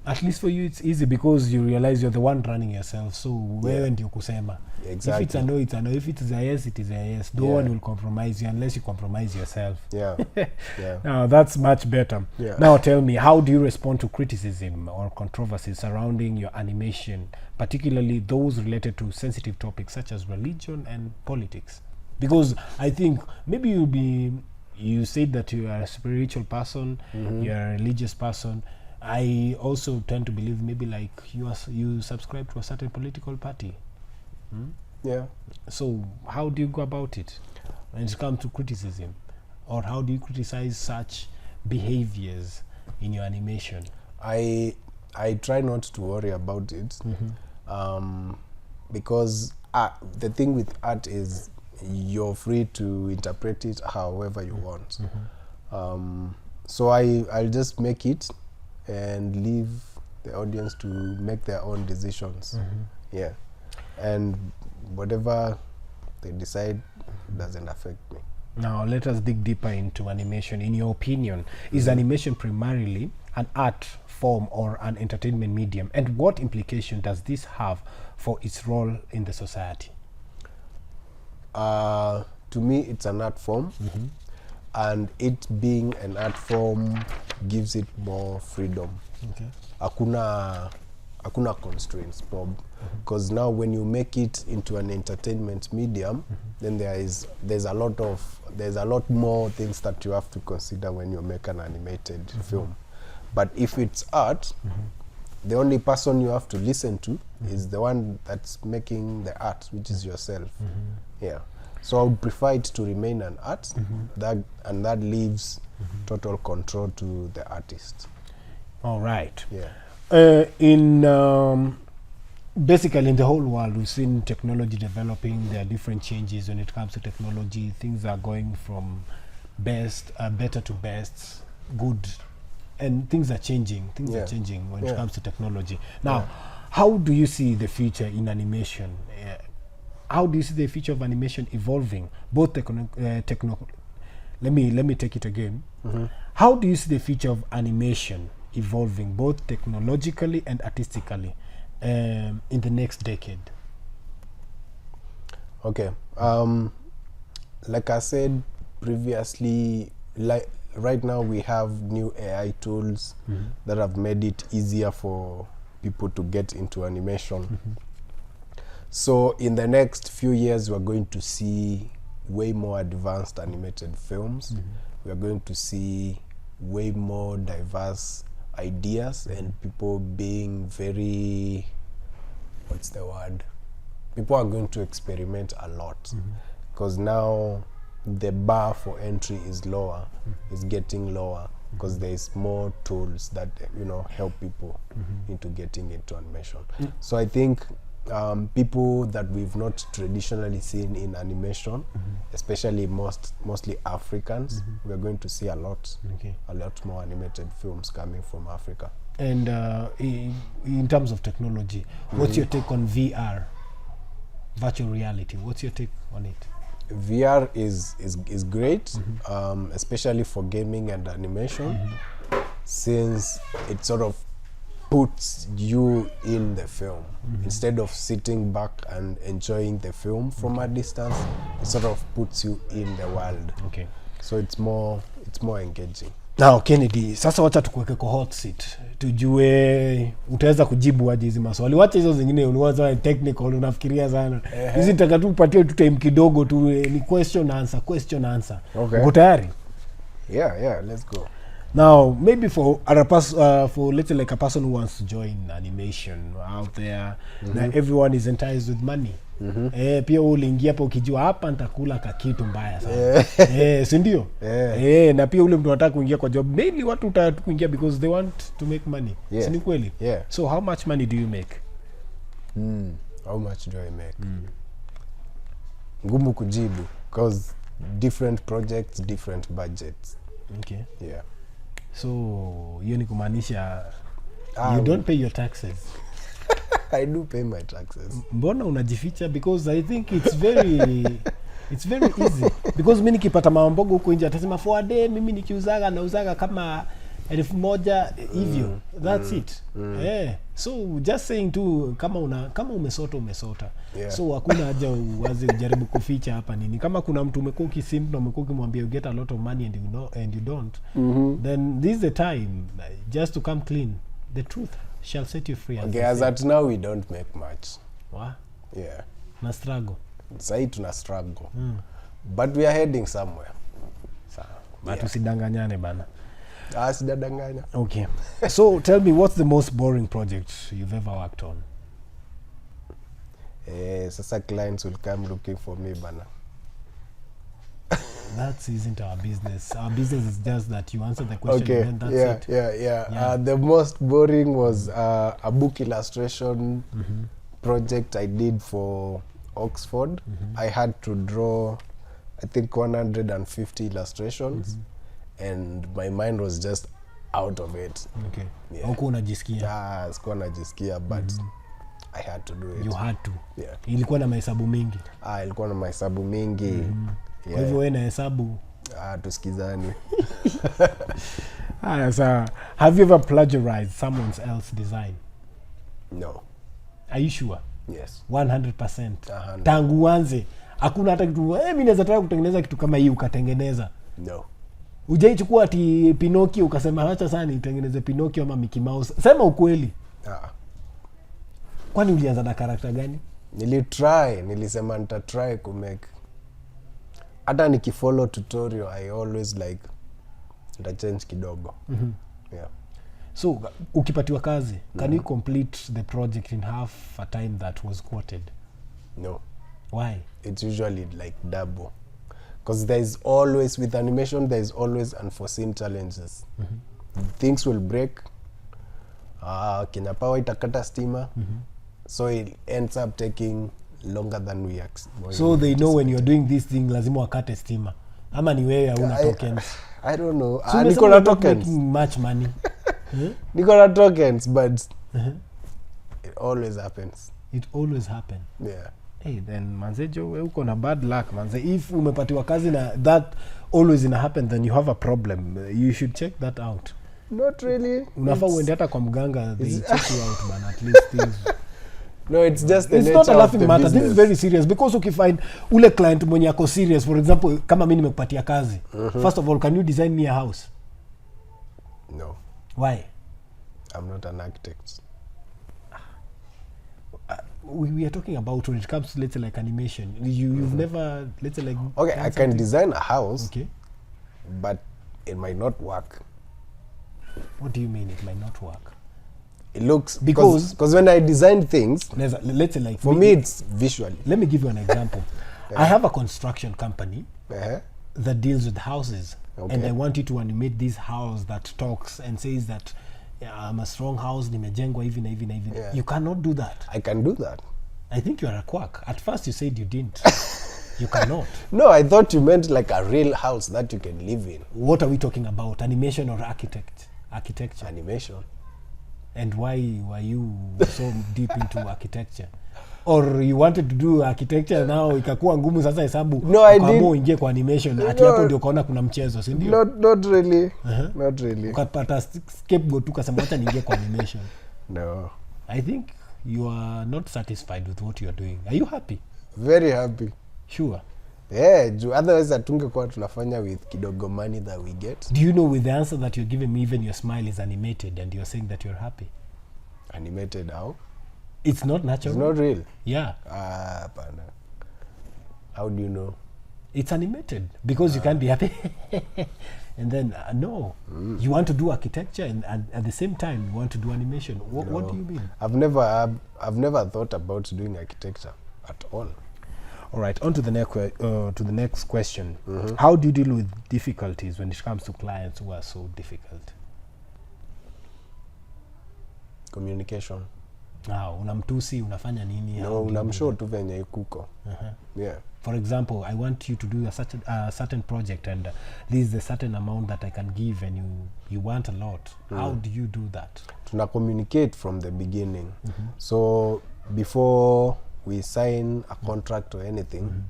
Speaker 1: at least for you it's easy because you realize you're the one running yourself, so wewe ndio kusema. If it's a no, it's a no. If it is a yes, it is a yes. No one will compromise you unless you compromise yourself. Now that's much better. Now tell me, how do you respond to criticism or controversy surrounding your animation, particularly those related to sensitive topics such as religion and politics? Because I think maybe you said that you are a spiritual person, you are a religious person. I also tend to believe maybe like you subscribe to a certain political party.
Speaker 2: Yeah.
Speaker 1: So how do you go about it when it comes to criticism? or how do you criticize such behaviors in your animation?
Speaker 2: I try not to worry about it, because the thing with art is you're free to interpret it however you want. So I'll just make it and leave the audience to make their own decisions. Yeah, and whatever they decide doesn't affect me.
Speaker 1: Now let us dig deeper into animation. In your opinion, is animation primarily an art form or an entertainment medium, and what implication does this have for its role in the society?
Speaker 2: To me, it's an art form, and it being an art form gives it more freedom.
Speaker 1: Okay.
Speaker 2: Hakuna constraints, Bob, because now when you make it into an entertainment medium, then there's a lot more things that you have to consider when you make an animated film. But if it's art, the only person you have to listen to is the one that's making the art, which is yourself. Yeah. So I would prefer it to remain an art, that leaves total control to the artist.
Speaker 1: All right.
Speaker 2: Yeah.
Speaker 1: Basically in the whole world, we've seen technology developing. There are different changes when it comes to technology. Things are going from better to best, good, and things are changing. Things are changing when it comes to technology. Now, how do you see the future in animation? How do you see the future of animation evolving? Both let me take it again. How do you see the future of animation evolving, both technologically and artistically, in the next decade?
Speaker 2: Okay. Like I said previously, right now we have new AI tools that have made it easier for people to get into animation. So in the next few years, we're going to see way more advanced animated films. We're going to see way more diverse ideas and people being very, what's the word? People are going to experiment a lot, because now the bar for entry is lower, is getting lower, because there's more tools that help people into getting into animation. So I think people that we've not traditionally seen in animation, especially mostly Africans, we're going to see a lot more animated films coming from Africa.
Speaker 1: And in terms of technology, what's your take on VR, virtual reality? What's your take on it?
Speaker 2: VR is great, especially for gaming and animation, since it sort of puts you in the film. Instead of sitting back and enjoying the film from a distance, it sort of puts you in the world.
Speaker 1: Okay.
Speaker 2: So it's more engaging.
Speaker 1: Now Kennedy, sasa wacha tukuweke kwa hot seat. Tujue utaweza kujibu aje hizi maswali. Wacha hizo zingine unawaza technical, unafikiria sana. Hizi nataka tu upatie tu time kidogo tu, ni question answer.
Speaker 2: Okay.
Speaker 1: Uko tayari?
Speaker 2: Yeah, let's go.
Speaker 1: Now, maybe for let's say like a person who wants to join animation out there, everyone is enticed with money. Pia uliingia hapo ukijua hapa nitakula kakitu mbaya sana. Si ndio? Na pia ule mtu anataka kuingia kwa job, mainly watu wanataka kuingia because they want to make money. Si ni kweli? So how much money do you make?
Speaker 2: How much do I make? Ngumu kujibu, because different projects, different budgets.
Speaker 1: Okay.
Speaker 2: Yeah.
Speaker 1: So hiyo ni kumaanisha you don't pay your taxes.
Speaker 2: I do pay my taxes.
Speaker 1: Mbona unajificha? Because I think it's very easy. Because mimi nikipata mambogo huko nje atasema for a day mimi nikiuzaga nauzaga kama 1,000 hivyo. That's it. So just saying tu kama umesota. So hakuna haja uwaze ujaribu kuficha hapa nini. Kama kuna mtu umekuwa ukisimp na umekuwa ukimwambia you get a lot of money and you don't, then this is the time just to come clean. The truth shall set you free.
Speaker 2: Okay, as at now we don't make much.
Speaker 1: Wow.
Speaker 2: Yeah.
Speaker 1: Na struggle.
Speaker 2: Sai tuna struggle. But we are heading somewhere.
Speaker 1: Sawa. But usidanganyane bana.
Speaker 2: Sidadanganya.
Speaker 1: Okay. So tell me, what's the most boring project you've ever worked on?
Speaker 2: Sasa clients will come looking for me bana.
Speaker 1: That isn't our business. Our business is just that you answer the question
Speaker 2: Okay.
Speaker 1: and then that's it.
Speaker 2: Yeah. The most boring was a book illustration project I did for Oxford. I had to draw, I think, 150 illustrations, and my mind was just out of it.
Speaker 1: Okay.
Speaker 2: Yeah.
Speaker 1: Huko unajisikia.
Speaker 2: Sikuwa najisikia, but I had to do it.
Speaker 1: You had to.
Speaker 2: Yeah.
Speaker 1: Ilikuwa na mahesabu mingi.
Speaker 2: Ilikuwa na mahesabu mingi.
Speaker 1: Kwa hivyo wewe na hesabu.
Speaker 2: Tusikizani.
Speaker 1: So have you ever plagiarized someone else's design?
Speaker 2: No.
Speaker 1: Are you sure?
Speaker 2: Yes.
Speaker 1: 100%.
Speaker 2: 100.
Speaker 1: Tangu uanze hakuna hata kitu mimi naweza taka kutengeneza kitu kama hii ukatengeneza.
Speaker 2: No.
Speaker 1: Hujaichukua ati Pinocchio ukasema acha sana nitengeneze Pinocchio ama Mickey Mouse. Sema ukweli. Kwani ulianza na character gani? Nilisema
Speaker 2: nitatry kumake. Hata nikifollow tutorial I always like nitachange kidogo. Yeah.
Speaker 1: So ukipatiwa kazi, can you complete the project in half a time that was quoted?
Speaker 2: No.
Speaker 1: Why?
Speaker 2: It's usually like double. Because there is always, with animation, there is always unforeseen challenges. Things will break. Kenya Power itakata stima. So it ends up taking longer than we expect.
Speaker 1: So they know when you're doing this thing lazima wakate stima. Ama ni wewe hauna tokens.
Speaker 2: I don't know.
Speaker 1: So
Speaker 2: niko na tokens.
Speaker 1: Making much money.
Speaker 2: Niko na tokens, but it always happens.
Speaker 1: It always happen.
Speaker 2: Yeah.
Speaker 1: Hey, then manzejo wewe uko na bad luck manze. If umepatiwa kazi na that always ina happen, then you have a problem. You should check that out.
Speaker 2: Not really.
Speaker 1: Unafaa uende hata kwa mganga, they check you out man, at least things.
Speaker 2: No, it's just the
Speaker 1: it's
Speaker 2: nature
Speaker 1: not a laughing
Speaker 2: of the
Speaker 1: matter.
Speaker 2: business.
Speaker 1: This is very serious because ukifind ule client mwenye ako serious, for example kama mimi nimekupatia kazi, first of all, can you design me a house?
Speaker 2: No.
Speaker 1: Why?
Speaker 2: I'm not an architect.
Speaker 1: We are talking about when it comes to, let's say, like animation. You've never, let's say, like...
Speaker 2: Okay, I can design a house,
Speaker 1: okay,
Speaker 2: but it might not work.
Speaker 1: What do you mean it might not work?
Speaker 2: It looks...
Speaker 1: Because
Speaker 2: when I design things,
Speaker 1: let's say, like...
Speaker 2: for me, it's visually.
Speaker 1: Let me give you an example. I have a construction company that deals with houses.
Speaker 2: Okay.
Speaker 1: And I want you to animate this house that talks and says that I'm a strong house, nimejengwa hivi na hivi na hivi.
Speaker 2: Yeah.
Speaker 1: You cannot do that.
Speaker 2: I can do that.
Speaker 1: I think you are a quack. At first you said you didn't. You cannot.
Speaker 2: No, I thought you meant like a real house that you can live in.
Speaker 1: What are we talking about? Animation or architecture?
Speaker 2: Animation.
Speaker 1: And why were you so deep into architecture? Or you wanted to do architecture now ikakuwa ngumu sasa hesabu?
Speaker 2: No, I didn't.
Speaker 1: Uingie kwa animation. Ati hapo ndio kaona kuna mchezo, si ndio?
Speaker 2: Not really. Not really.
Speaker 1: Ukapata scapegoat ukasema acha niingie kwa animation.
Speaker 2: No.
Speaker 1: I think you are not satisfied with what you are doing. Are you happy?
Speaker 2: Very happy.
Speaker 1: Sure.
Speaker 2: Yeah, otherwise hatungekuwa tunafanya with kidogo money that we get.
Speaker 1: Do you know with the answer that you're giving me, even your smile is animated and you're saying that you're happy?
Speaker 2: Animated how?
Speaker 1: It's not natural.
Speaker 2: It's not real.
Speaker 1: Yeah.
Speaker 2: Pana. How do you know?
Speaker 1: It's animated because you can't be happy. And then no, you want to do architecture and at the same time you want to do animation. What do you mean?
Speaker 2: I've never thought about doing architecture at all.
Speaker 1: All right, on to the next question. How do you deal with difficulties when it comes to clients who are so difficult?
Speaker 2: Communication.
Speaker 1: Unamtusi, unafanya nini?
Speaker 2: No, unamshow tu venye ikuko. Yeah.
Speaker 1: For example, I want you to do a certain project and this is a certain amount that I can give and you want a lot. How do you do that?
Speaker 2: Tuna communicate from the beginning. So before we sign a contract or anything,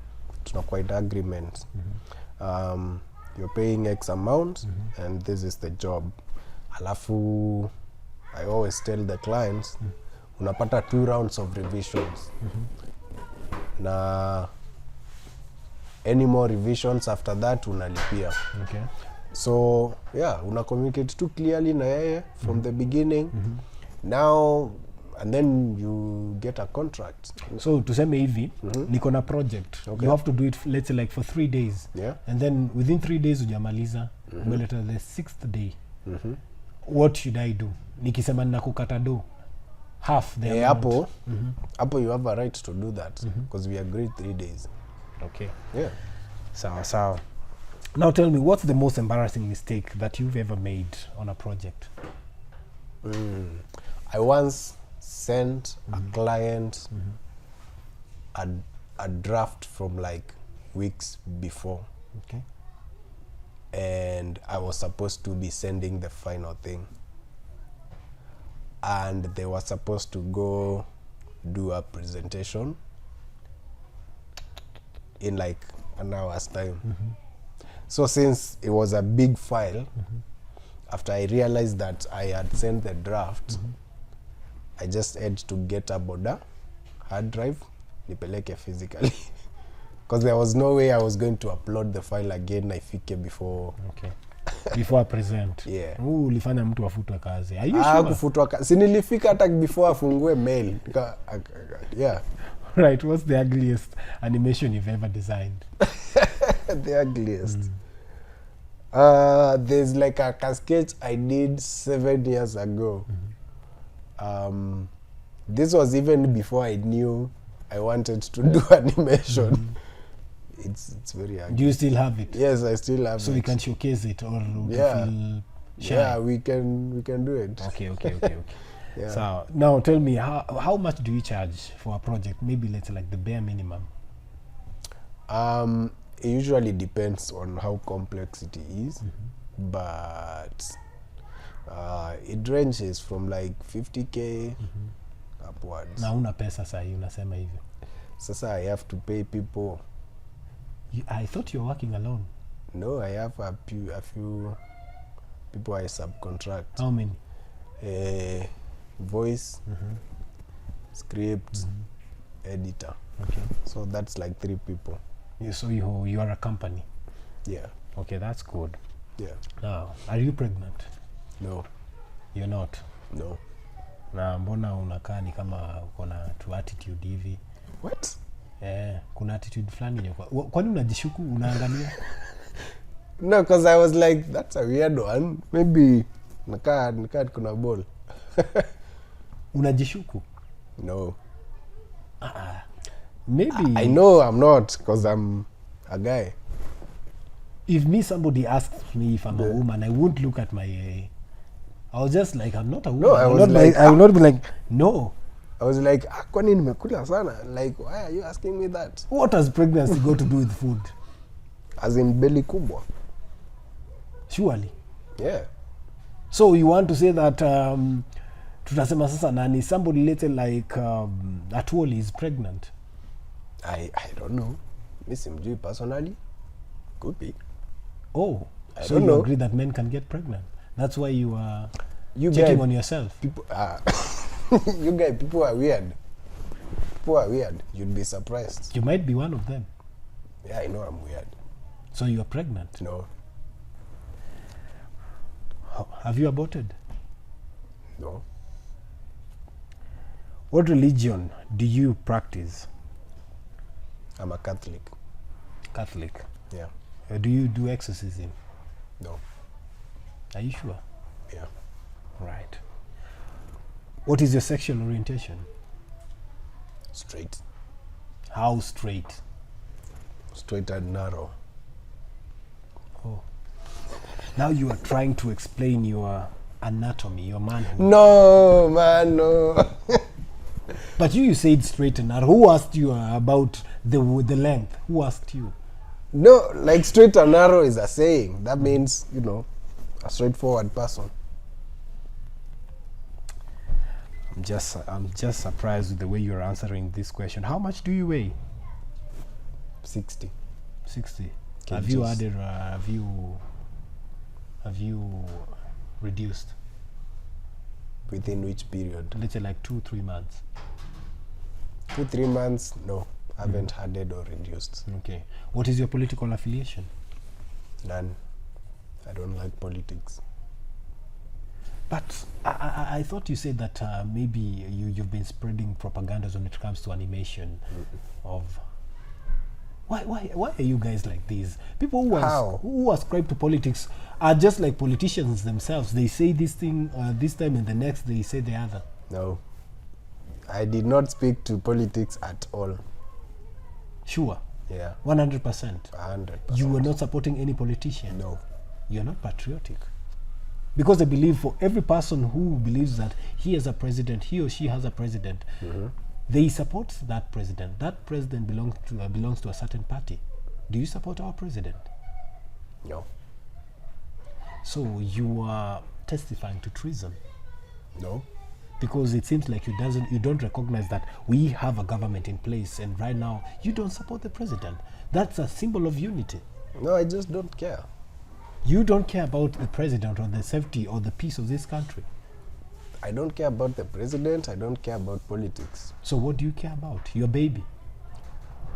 Speaker 2: tuna quite agreement. You're paying X amount and this is the job. Alafu, I always tell the clients, unapata 2 rounds of revisions. Na any more revisions after that unalipia.
Speaker 1: Okay.
Speaker 2: So yeah, una communicate too clearly na yeye from the beginning. Now and then you get a contract.
Speaker 1: So tuseme hivi, niko na project.
Speaker 2: Okay.
Speaker 1: You have to do it, let's say like for 3 days.
Speaker 2: Yeah.
Speaker 1: And then within 3 days ujamaliza, umeleta the 6th day. What should I do? Nikisema ninakukata do half the amount.
Speaker 2: Hapo you have a right to do that because we agreed 3 days.
Speaker 1: Okay.
Speaker 2: Yeah.
Speaker 1: Sawa. Now tell me, what's the most embarrassing mistake that you've ever made on a project?
Speaker 2: I once sent a client a draft from like weeks before,
Speaker 1: Okay.
Speaker 2: and I was supposed to be sending the final thing, and they were supposed to go do a presentation in like an hour's time. So since it was a big file, after I realized that I had sent the draft, I just had to get a border hard drive, nipeleke physically. Because there was no way I was going to upload the file again ifike before.
Speaker 1: Okay. Before I present.
Speaker 2: Yeah.
Speaker 1: Ulifanya mtu afutwe kazi. Are you sure?
Speaker 2: Kufutwa si nilifika hata before afungue mail. Yeah.
Speaker 1: Right, what's the ugliest animation you've ever designed?
Speaker 2: The ugliest. There's like a cascade I did 7 years ago. This was even before I knew I wanted to do animation. It's very ugly.
Speaker 1: Do you still have it?
Speaker 2: Yes, I still have
Speaker 1: So
Speaker 2: it.
Speaker 1: we can showcase it, or
Speaker 2: Yeah.
Speaker 1: feel shy?
Speaker 2: Yeah, we can do it.
Speaker 1: Okay.
Speaker 2: Yeah.
Speaker 1: So now tell me, how much do you charge for a project? Maybe let's say like the bare minimum.
Speaker 2: It usually depends on how complex it is, but it ranges from like 50K upwards.
Speaker 1: Na una pesa sahi unasema hivyo.
Speaker 2: Sasa I have to pay people.
Speaker 1: I thought you were working alone.
Speaker 2: No, I have a few people I subcontract.
Speaker 1: How many?
Speaker 2: Voice, script, editor.
Speaker 1: Okay.
Speaker 2: So that's like 3 people.
Speaker 1: So you are a company.
Speaker 2: Yeah.
Speaker 1: Okay, that's good.
Speaker 2: Yeah.
Speaker 1: Now, are you pregnant?
Speaker 2: No.
Speaker 1: You're not.
Speaker 2: No.
Speaker 1: Na mbona unakaa ni kama uko na tu attitude hivi?
Speaker 2: What?
Speaker 1: Kuna attitude fulani yenye kwani unajishuku unaangalia?
Speaker 2: No, because I was like, that's a weird one. Maybe nakaa kuna ball.
Speaker 1: Unajishuku?
Speaker 2: No.
Speaker 1: Maybe.
Speaker 2: I know I'm not, because I'm a guy.
Speaker 1: If somebody asks me if I'm a woman, I won't look at my. I was just like, I'm not a woman.
Speaker 2: No, I was like,
Speaker 1: I will not be like, no.
Speaker 2: I was like, kwani nimekula sana? Like, why are you asking me that?
Speaker 1: What has pregnancy got to do with food?
Speaker 2: As in belly kubwa.
Speaker 1: Surely.
Speaker 2: Yeah.
Speaker 1: So you want to say that tutasema sasa nani somebody later like Atwoli is pregnant?
Speaker 2: I don't know. Mi simjui personally. Could be.
Speaker 1: Oh,
Speaker 2: I
Speaker 1: so
Speaker 2: don't
Speaker 1: you
Speaker 2: know.
Speaker 1: agree that men can get pregnant? That's why you are
Speaker 2: You
Speaker 1: checking
Speaker 2: guys-
Speaker 1: on yourself.
Speaker 2: People you guys, people are weird. People are weird. You'd be surprised.
Speaker 1: You might be one of them.
Speaker 2: Yeah, I know I'm weird.
Speaker 1: So you are pregnant.
Speaker 2: No.
Speaker 1: Have you aborted?
Speaker 2: No.
Speaker 1: What religion do you practice?
Speaker 2: I'm a Catholic.
Speaker 1: Catholic.
Speaker 2: Yeah.
Speaker 1: Do you do exorcism?
Speaker 2: No.
Speaker 1: Are you sure?
Speaker 2: Yeah.
Speaker 1: Right. What is your sexual orientation?
Speaker 2: Straight.
Speaker 1: How straight?
Speaker 2: Straight and narrow.
Speaker 1: Oh. Now you are trying to explain your anatomy, your manhood.
Speaker 2: No, man, no.
Speaker 1: But you said straight and narrow. Who asked you about the length? Who asked you?
Speaker 2: No, like straight and narrow is a saying. That means, a straightforward person.
Speaker 1: I'm just surprised with the way you're answering this question. How much do you weigh?
Speaker 2: 60.
Speaker 1: 60.
Speaker 2: Kgs.
Speaker 1: Have you added? Have you reduced?
Speaker 2: Within which period?
Speaker 1: Let's say like 2-3 months.
Speaker 2: 2-3 months? No. I haven't added or reduced.
Speaker 1: Okay. What is your political affiliation?
Speaker 2: None. I don't like politics.
Speaker 1: But I thought you said that maybe you've been spreading propagandas when it comes to animation. Of why are you guys like these? People who ascribe to politics are just like politicians themselves. They say this thing this time and the next they say the other.
Speaker 2: No. I did not speak to politics at all.
Speaker 1: Sure.
Speaker 2: Yeah.
Speaker 1: 100%.
Speaker 2: 100%.
Speaker 1: You were not supporting any politician.
Speaker 2: No.
Speaker 1: You're not patriotic. Because I believe for every person who believes that he has a president, he or she has a president, they support that president. That president belongs to a certain party. Do you support our president?
Speaker 2: No.
Speaker 1: So you are testifying to treason.
Speaker 2: No.
Speaker 1: Because it seems like you don't recognize that we have a government in place, and right now you don't support the president. That's a symbol of unity.
Speaker 2: No, I just don't care.
Speaker 1: You don't care about the president or the safety or the peace of this country.
Speaker 2: I don't care about the president. I don't care about politics.
Speaker 1: So what do you care about? Your baby?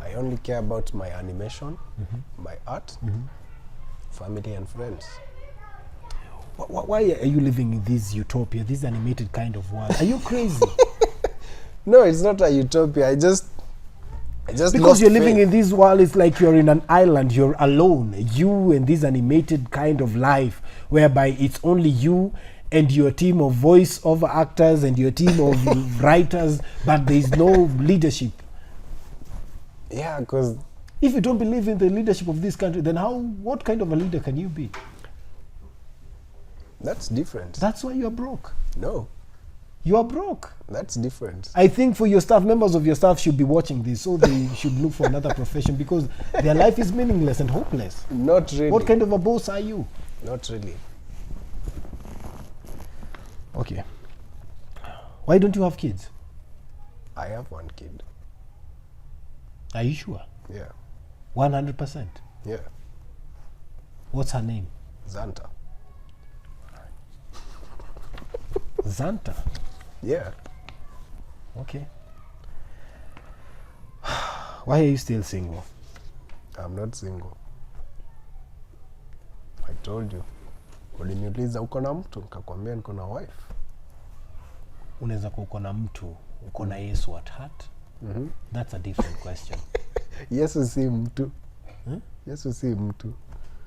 Speaker 2: I only care about my animation, my art, family and friends.
Speaker 1: Why are you living in this utopia, this animated kind of world? Are you crazy?
Speaker 2: No, it's not a utopia. I just
Speaker 1: Because
Speaker 2: lost
Speaker 1: you're living
Speaker 2: faith.
Speaker 1: in this world, it's like you're in an island, you're alone. You and this animated kind of life, whereby it's only you and your team of voice-over actors and your team of writers, but there's no leadership.
Speaker 2: Yeah, because
Speaker 1: If you don't believe in the leadership of this country, then what kind of a leader can you be?
Speaker 2: that's different.
Speaker 1: That's why you're broke.
Speaker 2: No,
Speaker 1: You are broke.
Speaker 2: that's different.
Speaker 1: I think for your staff, members of your staff should be watching this, so they should look for another profession, because their life is meaningless and hopeless.
Speaker 2: Not really.
Speaker 1: What kind of a boss are you?
Speaker 2: Not really.
Speaker 1: Okay. Why don't you have kids?
Speaker 2: I have one kid.
Speaker 1: Are you sure?
Speaker 2: Yeah.
Speaker 1: 100%.
Speaker 2: Yeah.
Speaker 1: What's her name?
Speaker 2: Zanta.
Speaker 1: Zanta.
Speaker 2: Yeah.
Speaker 1: Okay. Why are you still single?
Speaker 2: I'm not single. I told you. Uliniuliza uko na mtu, nikakwambia niko na wife.
Speaker 1: Unaweza kuwa uko na mtu, uko na Yesu at heart? That's a different question.
Speaker 2: Yesu si mtu. Yesu si mtu.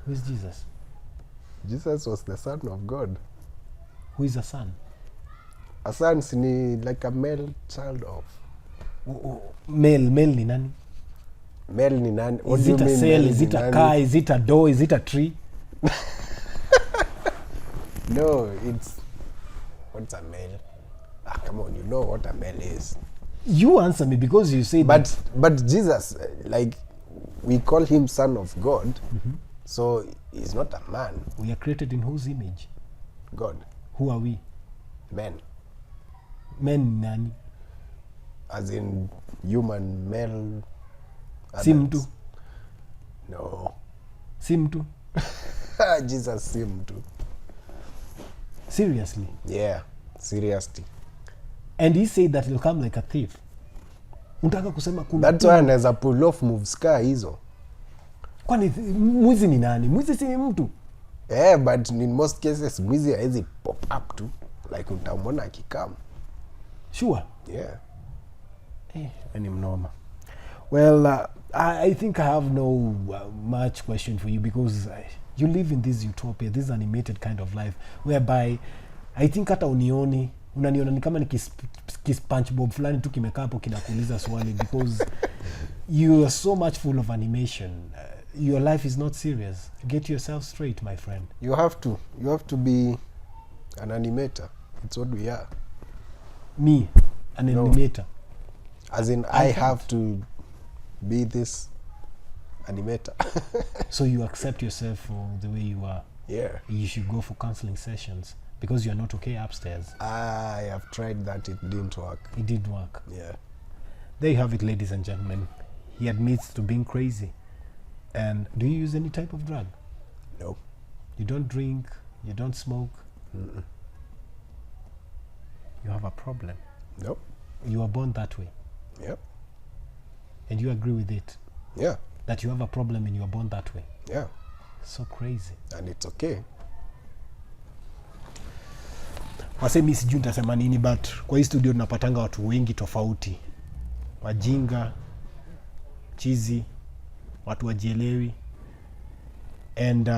Speaker 1: Who is Jesus?
Speaker 2: Jesus was the son of God.
Speaker 1: Who is a son?
Speaker 2: A son ni like a male child of.
Speaker 1: Male ni nani?
Speaker 2: Male ni nani? What
Speaker 1: Is
Speaker 2: do you
Speaker 1: it a
Speaker 2: mean
Speaker 1: cell?
Speaker 2: male
Speaker 1: Is
Speaker 2: ni
Speaker 1: it a
Speaker 2: nani?
Speaker 1: car? Is it a door? Is it a tree?
Speaker 2: No, it's... What's a male? Ah, come on, you know what a male is.
Speaker 1: You answer me, because you say
Speaker 2: But Jesus, like, we call him son of God, so he's not a man.
Speaker 1: we are created in whose image?
Speaker 2: God,
Speaker 1: Who are we?
Speaker 2: man,
Speaker 1: Men nani?
Speaker 2: as in human, male.
Speaker 1: Si
Speaker 2: adults.
Speaker 1: mtu?
Speaker 2: No.
Speaker 1: Si mtu?
Speaker 2: Jesus si mtu.
Speaker 1: Seriously?
Speaker 2: Yeah, seriously.
Speaker 1: And he said that he'll come like a thief. Unataka kusema kuna
Speaker 2: That's why anaweza pull off moves ka hizo.
Speaker 1: kwani mwizi ni nani? Mwizi si ni mtu?
Speaker 2: Yeah, but in most cases mwizi haezi pop up tu, like utamwona akikam.
Speaker 1: Sure.
Speaker 2: Yeah.
Speaker 1: Any mnoma. Well, I think I have no much question for you, because you live in this utopia, this animated kind of life, whereby I think hata unaniona ni kama ni SpongeBob fulani tu kimekaa hapo kinakuuliza swali, because you are so much full of animation. Your life is not serious. Get yourself straight, my friend.
Speaker 2: You have to be an animator. It's what we are.
Speaker 1: Me, an
Speaker 2: No.
Speaker 1: animator.
Speaker 2: As in,
Speaker 1: I
Speaker 2: I have to be this animator.
Speaker 1: So you accept yourself for the way you are.
Speaker 2: Yeah.
Speaker 1: You should go for counseling sessions, because you're not okay upstairs.
Speaker 2: I have tried that, it didn't work.
Speaker 1: It did work.
Speaker 2: Yeah.
Speaker 1: There you have it, ladies and gentlemen. He admits to being crazy. And do you use any type of drug?
Speaker 2: No.
Speaker 1: You don't drink, you don't smoke. You have a problem.
Speaker 2: Nope.
Speaker 1: You were born that way.
Speaker 2: Yep.
Speaker 1: And you agree with it,
Speaker 2: Yeah.
Speaker 1: that you have a problem and you were born that way.
Speaker 2: Yeah.
Speaker 1: So crazy.
Speaker 2: And it's okay.
Speaker 1: Wase mi sijui nitasema nini, but kwa hii studio tunapatanga watu wengi tofauti. Wajinga, chizi, watu wajielewi. And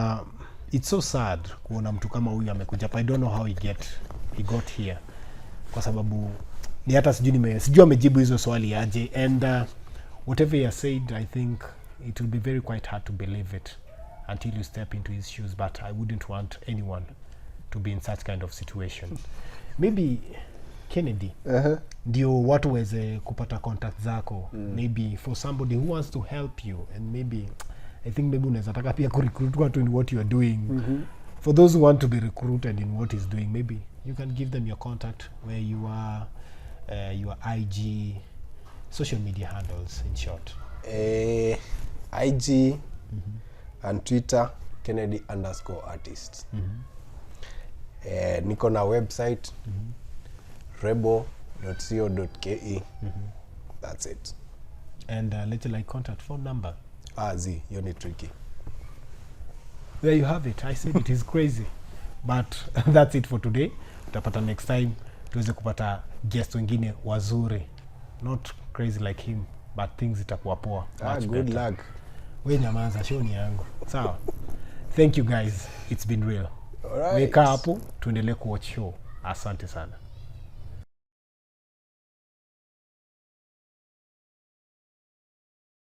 Speaker 1: it's so sad kuona mtu kama huyu amekuja hapa. I don't know how he got here. Kwa sababu ni hata sijui amejibu hizo swali aje. And whatever he has said, I think it will be very quite hard to believe it until you step into his shoes, but I wouldn't want anyone to be in such kind of situation. Maybe Kennedy, ndio watu weze kupata contact zako, maybe for somebody who wants to help you, and maybe I think maybe unaweza taka pia kurecruit watu in what you are doing. For those who want to be recruited in what he's doing, maybe you can give them your contact, where you are, your IG, social media handles in short.
Speaker 2: IG and Twitter, Kennedy_artist. Niko na website, rebo.co.ke. That's it.
Speaker 1: And little like contact phone number.
Speaker 2: Hiyo ni tricky.
Speaker 1: There you have it. I said it is crazy, but that's it for today. Tutapata next time tuweze kupata guest wengine wazuri, not crazy like him, but things itakuwa poa.
Speaker 2: Good luck.
Speaker 1: We nyamaza, show ni yangu. Sawa. Thank you guys. It's been real.
Speaker 2: All right.
Speaker 1: Wee Kaa Hapo, tuendelee kuwatch show. Asante sana.